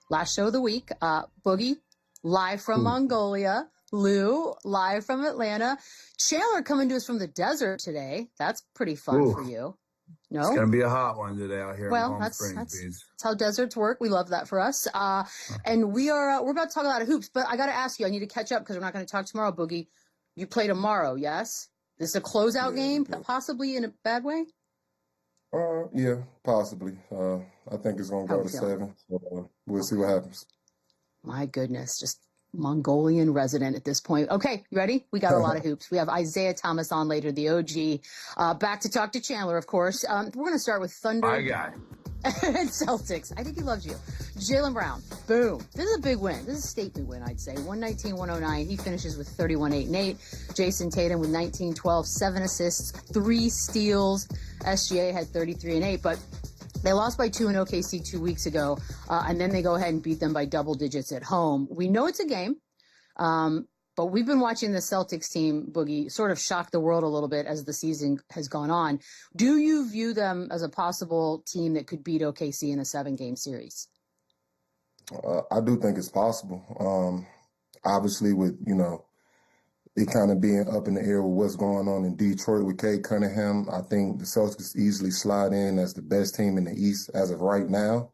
last show of the week. Boogie, live from Mongolia. Lou, live from Atlanta. Chandler coming to us from the desert today. That's pretty fun for you. No? It's going to be a hot one today out here in Palm Springs. That's how deserts work. We love that for us. And we're about to talk a lot of hoops, but I got to ask you, I need to catch up because we're not going to talk tomorrow, Boogie. You play tomorrow, yes? This is a closeout game, possibly in a bad way? Yeah, possibly. I think it's going to go to 7. So, we'll see what happens. My goodness, just Mongolian resident at this point. Okay, you ready? We got a lot of hoops. We have Isaiah Thomas on later, the OG. Back to talk to Chandler, of course. We're going to start with Thunder. My guy. And Celtics. I think he loves you. Jaylen Brown. Boom. This is a big win. This is a statement win, I'd say. 119-109. He finishes with 31-8-8. Jayson Tatum with 19-12, 7 assists, 3 steals. SGA had 33-8, but they lost by 2 in OKC 2 weeks ago, and then they go ahead and beat them by double digits at home. We know it's a game, but we've been watching the Celtics team, Boogie, sort of shock the world a little bit as the season has gone on. Do you view them as a possible team that could beat OKC in a 7-game series? I do think it's possible. Obviously, with, it kind of being up in the air with what's going on in Detroit with Cade Cunningham, I think the Celtics easily slide in as the best team in the East as of right now.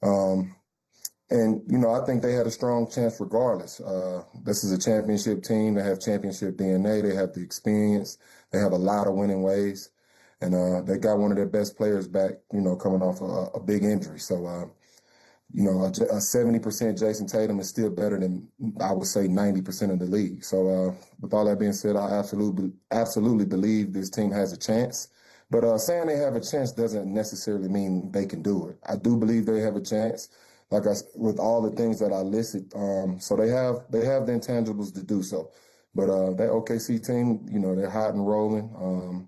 I think they had a strong chance regardless. This is a championship team. They have championship DNA. They have the experience. They have a lot of winning ways. And they got one of their best players back, coming off a big injury. So, a 70% Jayson Tatum is still better than, I would say, 90% of the league. So with all that being said, I absolutely believe this team has a chance. But saying they have a chance doesn't necessarily mean they can do it. I do believe they have a chance, with all the things that I listed. So they have the intangibles to do so. But that OKC team, they're hot and rolling.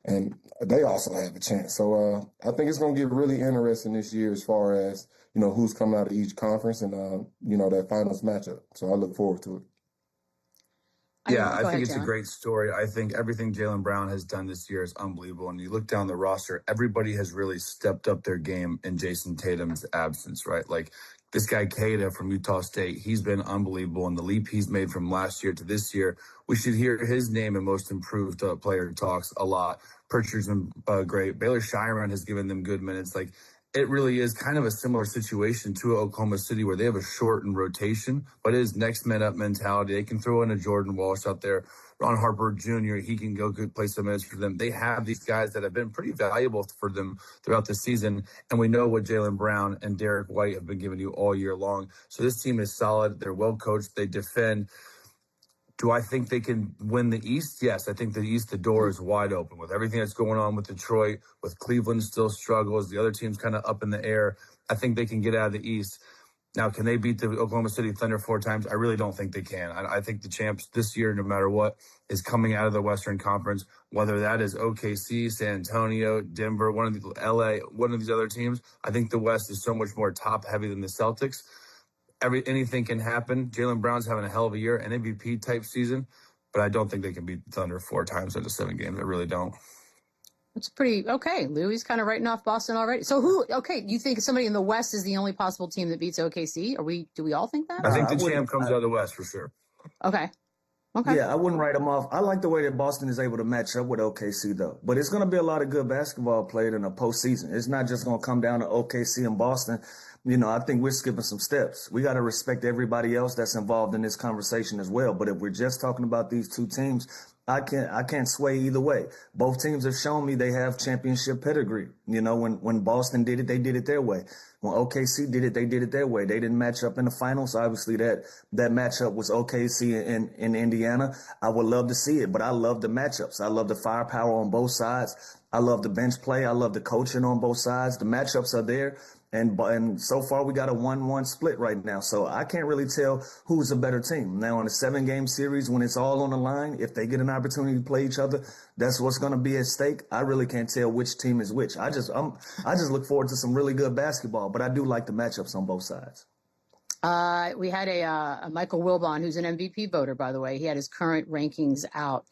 And they also have a chance. So I think it's going to get really interesting this year as far as, who's coming out of each conference and, that finals matchup. So I look forward to it. Yeah, I think it's a great story. I think everything Jaylen Brown has done this year is unbelievable. And you look down the roster, everybody has really stepped up their game in Jayson Tatum's absence, right? Like this guy, Kada from Utah State, he's been unbelievable. And the leap he's made from last year to this year, we should hear his name in most improved player talks a lot. Pritchard's been great. Baylor Shiran has given them good minutes. Like, it really is kind of a similar situation to Oklahoma City where they have a shortened rotation, but it is next man up mentality. They can throw in a Jordan Walsh out there. Ron Harper Jr., he can go play some minutes for them. They have these guys that have been pretty valuable for them throughout the season, and we know what Jaylen Brown and Derek White have been giving you all year long. So this team is solid. They're well coached. They defend. Do I think they can win the East? Yes, I think the East, the door is wide open. With everything that's going on with Detroit, with Cleveland still struggles, the other team's kind of up in the air. I think they can get out of the East. Now, can they beat the Oklahoma City Thunder 4 times? I really don't think they can. I think the champs this year, no matter what, is coming out of the Western Conference, whether that is OKC, San Antonio, Denver, one of the LA, one of these other teams. I think the West is so much more top-heavy than the Celtics. Anything can happen. Jaylen Brown's having a hell of a year, an MVP type season, but I don't think they can beat the Thunder 4 times out of 7 games. I really don't. It's pretty okay. Louis kind of writing off Boston already. So you think somebody in the West is the only possible team that beats OKC? Do we all think that? I think the champ comes out of the West for sure. Okay. Yeah, I wouldn't write them off. I like the way that Boston is able to match up with OKC, though. But it's going to be a lot of good basketball played in the postseason. It's not just going to come down to OKC and Boston. I think we're skipping some steps. We got to respect everybody else that's involved in this conversation as well. But if we're just talking about these two teams, I can't sway either way. Both teams have shown me they have championship pedigree. When Boston did it, they did it their way. When OKC did it, they did it their way. They didn't match up in the finals. Obviously, that matchup was OKC in Indiana. I would love to see it, but I love the matchups. I love the firepower on both sides. I love the bench play. I love the coaching on both sides. The matchups are there. And so far, we got a 1-1 split right now. So I can't really tell who's a better team. Now, in a 7-game series, when it's all on the line, if they get an opportunity to play each other, that's what's going to be at stake. I really can't tell which team is which. I just look forward to some really good basketball, but I do like the matchups on both sides. We had a Michael Wilbon, who's an MVP voter, by the way. He had his current rankings out.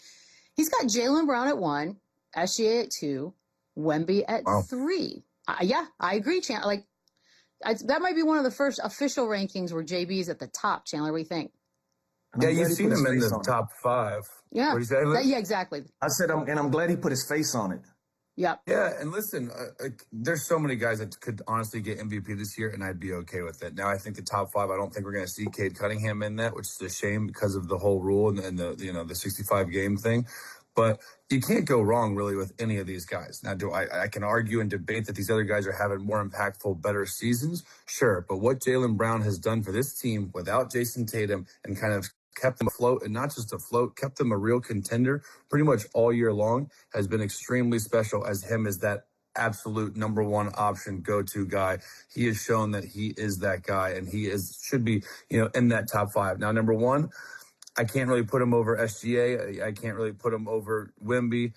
He's got Jaylen Brown at 1, SGA at 2, Wemby at 3. Yeah, I agree, That might be one of the first official rankings where JB's at the top. Chandler, what do you think? Yeah, you've seen him in the top 5. Yeah. What do you say? Yeah, exactly. I said, I'm glad he put his face on it. Yeah. Yeah, and listen, there's so many guys that could honestly get MVP this year, and I'd be okay with it. Now, I think the top 5, I don't think we're going to see Cade Cunningham in that, which is a shame because of the whole rule and the 65 game thing. But you can't go wrong really with any of these guys. Now, I can argue and debate that these other guys are having more impactful, better seasons? Sure. But what Jaylen Brown has done for this team without Jayson Tatum and kind of kept them afloat, and not just afloat, kept them a real contender pretty much all year long, has been extremely special as him as that absolute number one option go-to guy. He has shown that he is that guy, and should be, in that top 5. Now, number 1, I can't really put him over SGA. I can't really put him over Wemby.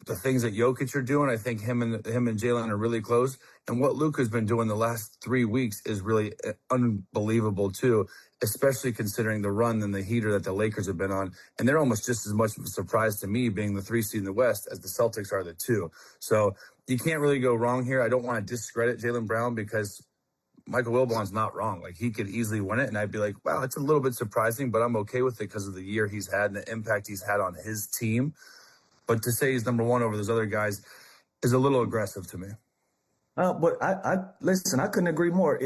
The things that Jokic are doing, I think him and Jaylen are really close. And what Luka's been doing the last 3 weeks is really unbelievable too, especially considering the run and the heater that the Lakers have been on. And they're almost just as much of a surprise to me being the 3 seed in the West as the Celtics are the 2. So you can't really go wrong here. I don't want to discredit Jaylen Brown because Michael Wilbon's not wrong. Like, he could easily win it, and I'd be like, wow, it's a little bit surprising, but I'm okay with it because of the year he's had and the impact he's had on his team. But to say he's number 1 over those other guys is a little aggressive to me. But I listen, I couldn't agree more.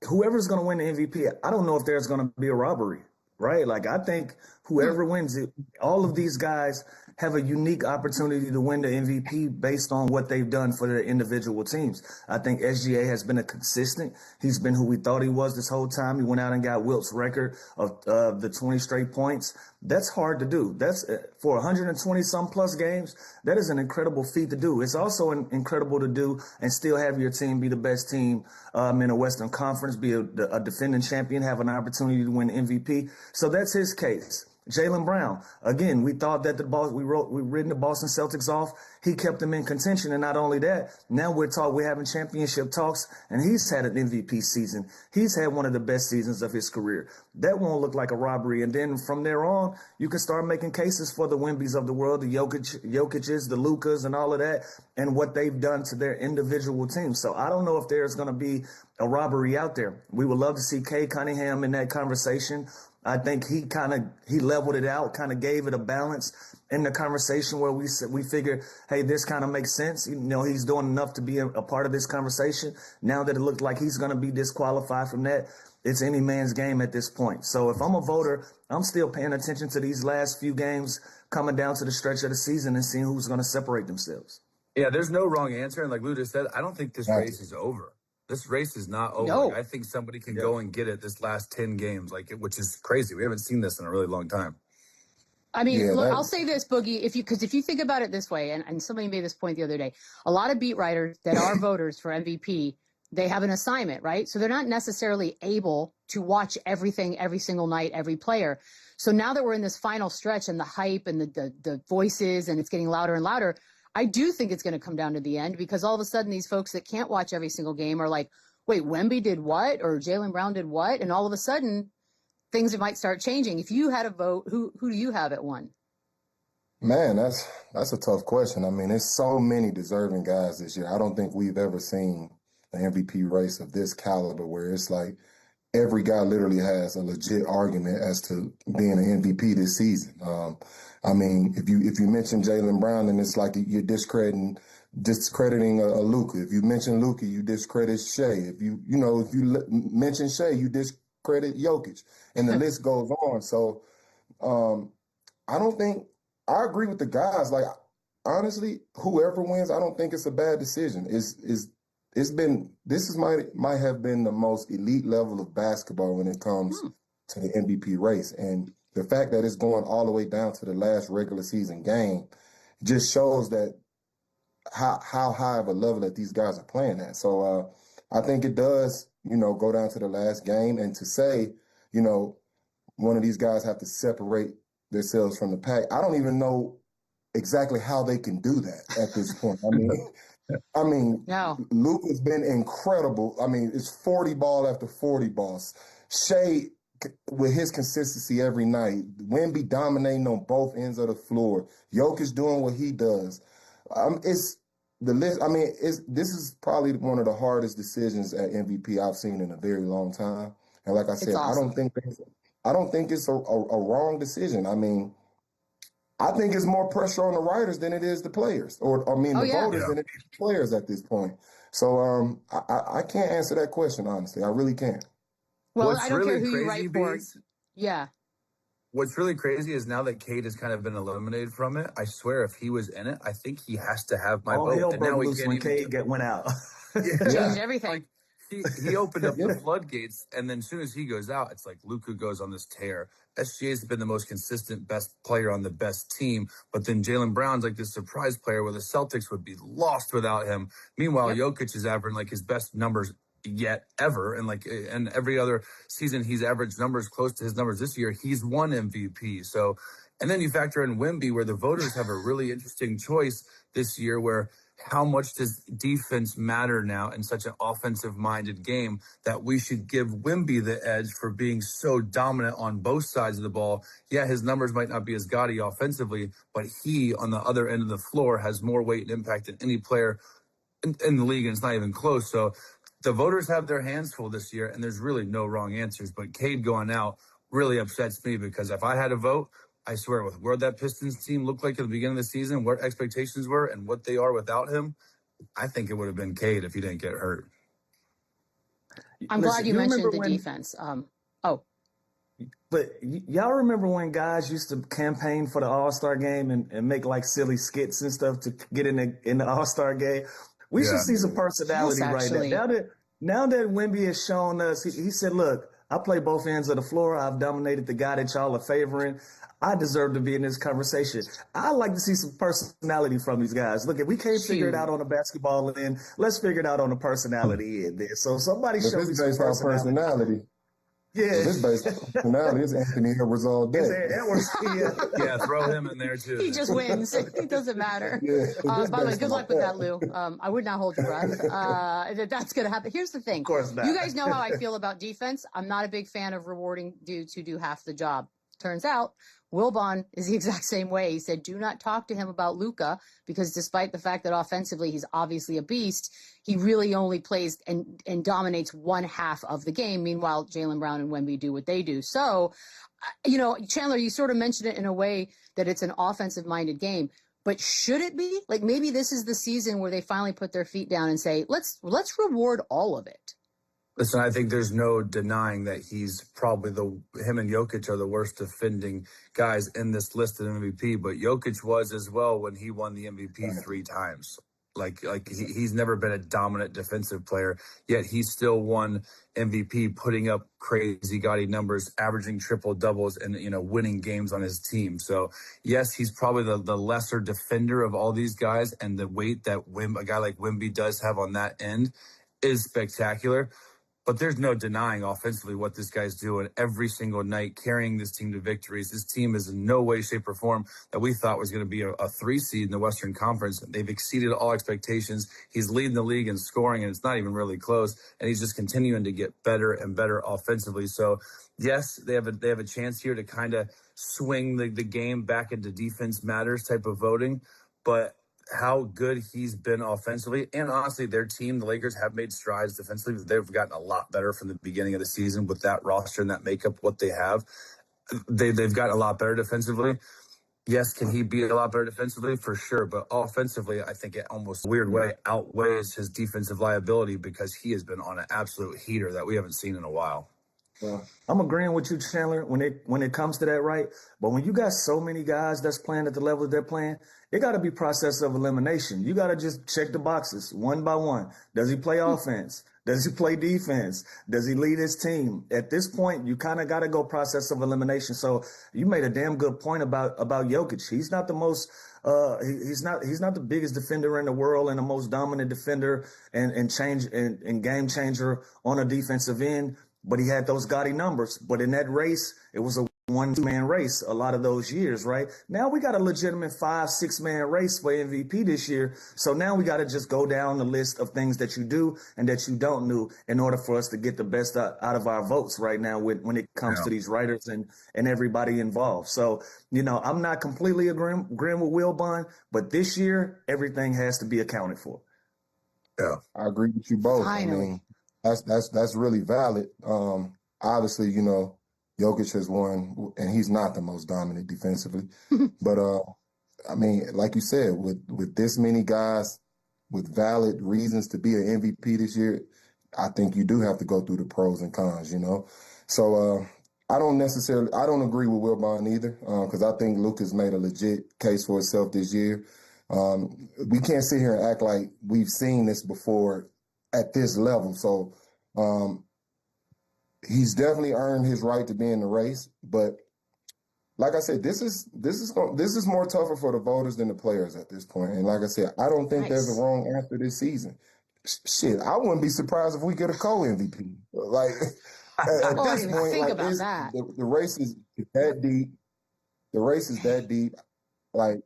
Whoever's going to win the MVP, I don't know if there's going to be a robbery, right? Like, I think whoever wins it, all of these guys have a unique opportunity to win the MVP based on what they've done for their individual teams. I think SGA has been a consistent. He's been who we thought he was this whole time. He went out and got Wilt's record of the 20 straight points. That's hard to do. That's for 120 some plus games. That is an incredible feat to do. It's also incredible to do and still have your team be the best team in a Western Conference, be a defending champion, have an opportunity to win MVP. So that's his case. Jaylen Brown, again, we thought that we've written the Boston Celtics off. He kept them in contention, and not only that, now we're having championship talks, and he's had an MVP season. He's had one of the best seasons of his career. That won't look like a robbery. And then from there on, you can start making cases for the Wembys of the world, the Jokic's, the Lukas, and all of that, and what they've done to their individual teams. So I don't know if there's going to be a robbery out there. We would love to see Cade Cunningham in that conversation. I think he leveled it out, kind of gave it a balance in the conversation where we figured, hey, this kind of makes sense. He's doing enough to be a part of this conversation. Now that it looked like he's going to be disqualified from that, it's any man's game at this point. So if I'm a voter, I'm still paying attention to these last few games coming down to the stretch of the season and seeing who's going to separate themselves. Yeah, there's no wrong answer. And like Lou just said, I don't think this race is over. This race is not over. No. I think somebody can go and get it this last 10 games, which is crazy. We haven't seen this in a really long time. I mean, look, I'll say this, Boogie, because if you think about it this way, and somebody made this point the other day, a lot of beat writers that are voters for MVP, they have an assignment, right? So they're not necessarily able to watch everything every single night, every player. So now that we're in this final stretch and the hype and the voices and it's getting louder and louder, I do think it's going to come down to the end, because all of a sudden these folks that can't watch every single game are like, wait, Wemby did what? Or Jaylen Brown did what? And all of a sudden things might start changing. If you had a vote, who do you have at 1? Man, that's a tough question. I mean, there's so many deserving guys this year. I don't think we've ever seen an MVP race of this caliber where it's like every guy literally has a legit argument as to being an MVP this season. I mean, if you mention Jaylen Brown, then it's like you're discrediting a Luka. If you mention Luka, you discredit Shea. If you mention Shea, you discredit Jokic, and the list goes on. So I agree with the guys. Like, honestly, whoever wins, I don't think it's a bad decision. Might have been the most elite level of basketball when it comes to the MVP race. And the fact that it's going all the way down to the last regular season game just shows that how high of a level that these guys are playing at. So I think it does, go down to the last game. And to say, one of these guys have to separate themselves from the pack, I don't even know exactly how they can do that at this point. I mean, no. Luka's been incredible. I mean, it's 40 ball after 40 balls. Shea, with his consistency every night. Wemby dominating on both ends of the floor. Jokic doing what he does. the list. I mean, this is probably one of the hardest decisions at MVP I've seen in a very long time. And like I said, awesome. I don't think it's a wrong decision. I mean, I think it's more pressure on the writers than it is the players, or the voters than it is the players at this point. So I can't answer that question honestly. I really can't. Well, I don't care who you write for. Yeah. What's really crazy is now that Cade has kind of been eliminated from it, I swear if he was in it, I think he has to have my vote. All hell broke loose when Cade went out. Changed everything. He opened up the floodgates, and then as soon as he goes out, it's like Luka goes on this tear. SGA has been the most consistent, best player on the best team, but then Jaylen Brown's like this surprise player where the Celtics would be lost without him. Meanwhile, Jokic is averaging like his best numbers yet ever, and every other season he's averaged numbers close to his numbers this year. He's won MVP. So, and then you factor in Wemby, where the voters have a really interesting choice this year, where how much does defense matter now in such an offensive-minded game that we should give Wemby the edge for being so dominant on both sides of the ball? Yeah, his numbers might not be as gaudy offensively, but he, on the other end of the floor, has more weight and impact than any player in the league, and it's not even close. So the voters have their hands full this year, and there's really no wrong answers. But Cade going out really upsets me, because if I had a vote, I swear, with where that Pistons team looked like at the beginning of the season, what expectations were, and what they are without him, I think it would have been Cade if he didn't get hurt. I'm glad you mentioned the defense. But y'all remember when guys used to campaign for the All-Star game and make like silly skits and stuff to get in the All-Star game? We should see some personality right now. Now that Wemby has shown us, he said, look, I play both ends of the floor. I've dominated the guy that y'all are favoring. I deserve to be in this conversation. I like to see some personality from these guys. Look, if we can't figure it out on the basketball end, let's figure it out on the personality end there. So somebody show me some personality. Yeah. This based on personality is Anthony Edwards all day. Yeah, throw him in there too. He just wins. It doesn't matter. By the way, good luck with that, Lou. I would not hold your breath. That's going to happen. Here's the thing. Of course not. You guys know how I feel about defense. I'm not a big fan of rewarding dudes who do half the job. Turns out Wilbon is the exact same way. He said, do not talk to him about Luka, because despite the fact that offensively he's obviously a beast, he really only plays and dominates one half of the game. Meanwhile, Jaylen Brown and Wemby do what they do. So, Chandler, you sort of mentioned it in a way that it's an offensive-minded game. But should it be? Like, maybe this is the season where they finally put their feet down and say, let's reward all of it. Listen, I think there's no denying that he's probably him and Jokic are the worst defending guys in this list of MVP, but Jokic was as well when he won the MVP 3 times. He's never been a dominant defensive player, yet he still won MVP, putting up crazy gaudy numbers, averaging triple doubles, and winning games on his team. So yes, he's probably the lesser defender of all these guys, and the weight that a guy like Wemby does have on that end is spectacular. But there's no denying offensively what this guy's doing every single night, carrying this team to victories. This team is in no way, shape, or form that we thought was going to be a 3 seed in the Western Conference. They've exceeded all expectations. He's leading the league in scoring, and it's not even really close. And he's just continuing to get better and better offensively. So, yes, they have a chance here to kind of swing the game back into defense matters type of voting. But how good he's been offensively, and honestly, their team, the Lakers, have made strides defensively. They've gotten a lot better from the beginning of the season with that roster and that makeup, what they have. They've gotten a lot better defensively. Yes, can he be a lot better defensively? For sure. But offensively, I think it almost weird way outweighs his defensive liability, because he has been on an absolute heater that we haven't seen in a while. Well, I'm agreeing with you, Chandler, when it comes to that, right? But when you got so many guys that's playing at the level they're playing, it got to be process of elimination. You got to just check the boxes one by one. Does he play offense? Does he play defense? Does he lead his team? At this point, you kind of got to go process of elimination. So you made a damn good point about Jokic. He's not the most he's not the biggest defender in the world and the most dominant defender and game changer on a defensive end. But he had those gaudy numbers. But in that race, it was a 1-man race a lot of those years, right? Now we got a legitimate 5-6-man race for MVP this year. So now we got to just go down the list of things that you do and that you don't do in order for us to get the best out of our votes right now when it comes to these writers and everybody involved. So, I'm not completely agreeing with Wilbon, but this year everything has to be accounted for. Yeah, I agree with you both. Finally. I mean, that's really valid. Obviously, Jokic has won, and he's not the most dominant defensively. But, I mean, like you said, with this many guys with valid reasons to be an MVP this year, I think you do have to go through the pros and cons, So I don't agree with Wilbon either, because I think Luka's made a legit case for himself this year. We can't sit here and act like we've seen this before at this level. So, he's definitely earned his right to be in the race, but like I said, this is more tougher for the voters than the players at this point. And like I said, I don't think there's a wrong answer this season. Shit, I wouldn't be surprised if we get a co-MVP. Like at this point, think like about that. The race is that deep. The race is that deep. Like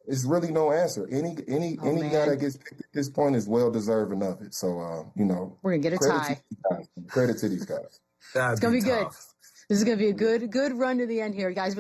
it's really no answer. Any guy that gets picked at this point is well deserving of it. So we're gonna get a tie. Credit to these guys. It's gonna be good. This is gonna be a good run to the end here, guys.